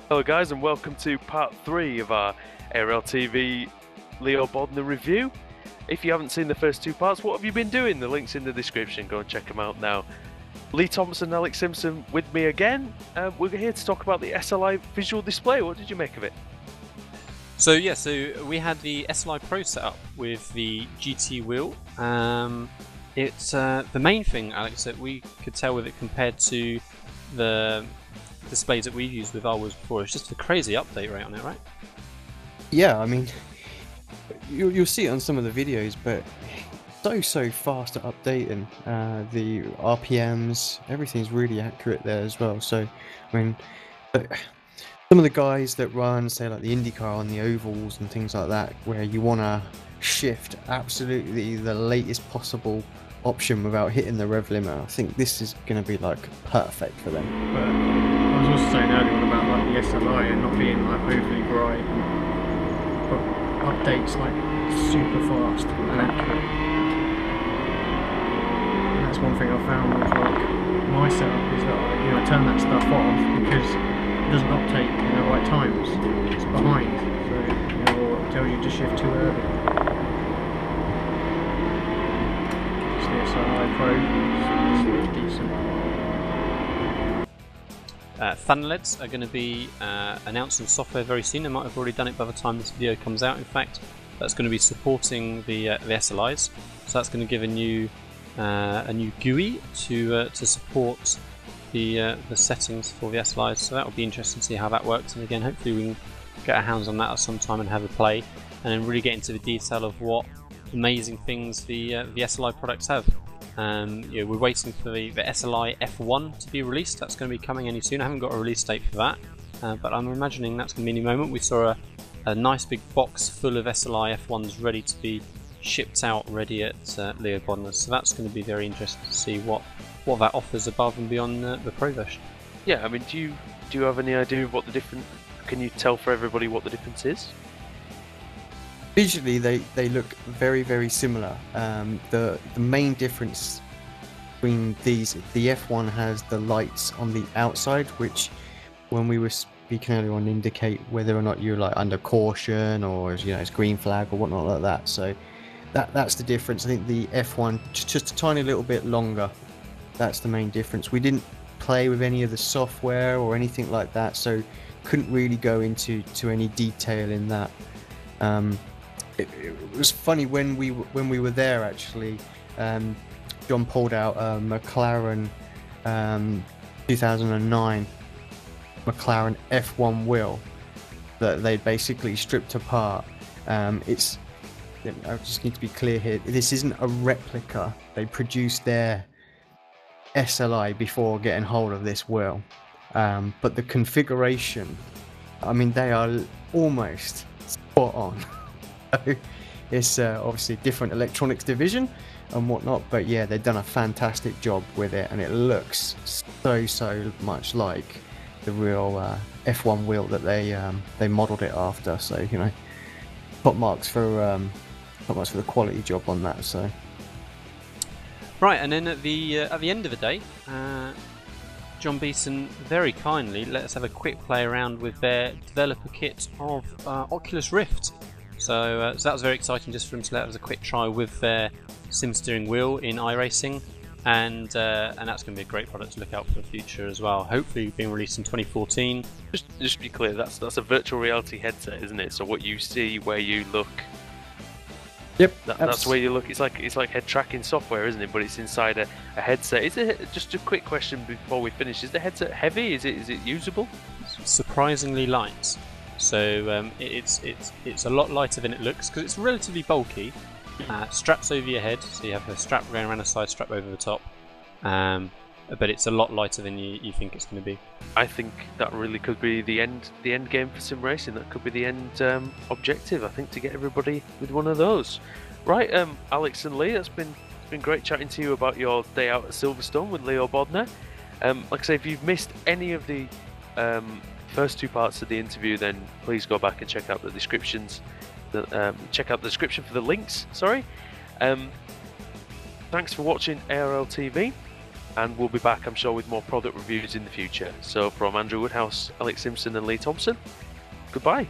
Hello guys and welcome to part 3 of our ARL TV Leo Bodnar review. If you haven't seen the first two parts, what have you been doing? The link's in the description, go and check them out now. Lee Thompson and Alex Simpson with me again. We're here to talk about the SLI visual display. What did you make of it? So we had the SLI Pro set up with the GT wheel. It's the main thing, Alex, that we could tell with it compared to the displays that we've used with our wheels before. It's just a crazy update rate on it, right? Yeah, I mean, you'll see it on some of the videos, but so fast at updating. The RPMs, everything's really accurate there as well. So, I mean, some of the guys that run, say, like the IndyCar on the ovals and things like that, where you want to shift absolutely the latest possible option without hitting the rev limit, I think this is going to be like perfect for them. But I was also saying earlier on about like the SLI and not being like overly bright, but updates like super fast and accurate. And that's one thing I found with like my setup is that I turn that stuff off because it doesn't update in the right times. It's behind, so it tells you to shift too early. It's the SLI Pro, it's decent. Thunderleds are going to be announcing software very soon. They might have already done it by the time this video comes out. In fact, that's going to be supporting the SLIs. So that's going to give a new GUI to support the settings for the SLIs. So that will be interesting to see how that works. And again, hopefully we can get our hands on that at some time and have a play, and then really get into the detail of what amazing things the SLI products have. We're waiting for the SLI F1 to be released. That's going to be coming any soon. I haven't got a release date for that, but I'm imagining that's going to be any moment. We saw a nice big box full of SLI F1s ready to be shipped out, ready at Leo Bodnar. So that's going to be very interesting to see what that offers above and beyond the Pro version. Yeah, I mean, do you have any idea of what the difference? Can you tell for everybody what the difference is? Visually, they look very similar. The main difference between these, the F1 has the lights on the outside, which, when we were speaking earlier on, indicate whether or not you're like under caution or it's green flag or whatnot like that. So that's the difference. I think the F1 just a tiny little bit longer. That's the main difference. We didn't play with any of the software or anything like that, so couldn't really go into any detail in that. It was funny when we were there actually. John pulled out a McLaren 2009 McLaren F1 wheel that they basically stripped apart. I just need to be clear here. This isn't a replica. They produced their SLI before getting hold of this wheel, but the configuration, I mean, they are almost spot on. It's obviously a different electronics division and whatnot, but yeah, they've done a fantastic job with it, and it looks so much like the real F1 wheel that they modelled it after. So top marks for the quality job on that. So right, and then at the end of the day, John Beeson very kindly let us have a quick play around with their developer kit of Oculus Rift. So that was very exciting, just for him to let us a quick try with their sim steering wheel in iRacing, and that's going to be a great product to look out for the future as well. Hopefully being released in 2014. Just to be clear, that's a virtual reality headset, isn't it? So what you see where you look. Yep, that's where you look. It's like head tracking software, isn't it? But it's inside a headset. Is it, just a quick question before we finish? Is the headset heavy? Is it usable? Surprisingly light. So it's a lot lighter than it looks because it's relatively bulky. Straps over your head, so you have a strap going around the side, strap over the top. But it's a lot lighter than you think it's going to be. I think that really could be the end game for sim racing. That could be the end objective, I think, to get everybody with one of those. Right, Alex and Lee, it's been great chatting to you about your day out at Silverstone with Leo Bodnar. Like I say, if you've missed any of the first two parts of the interview, then please go back and check out the descriptions. Check out the description for the links. Sorry. Thanks for watching ARL TV. and we'll be back, I'm sure, with more product reviews in the future. So from Andrew Woodhouse, Alex Simpson and Lee Thompson, goodbye.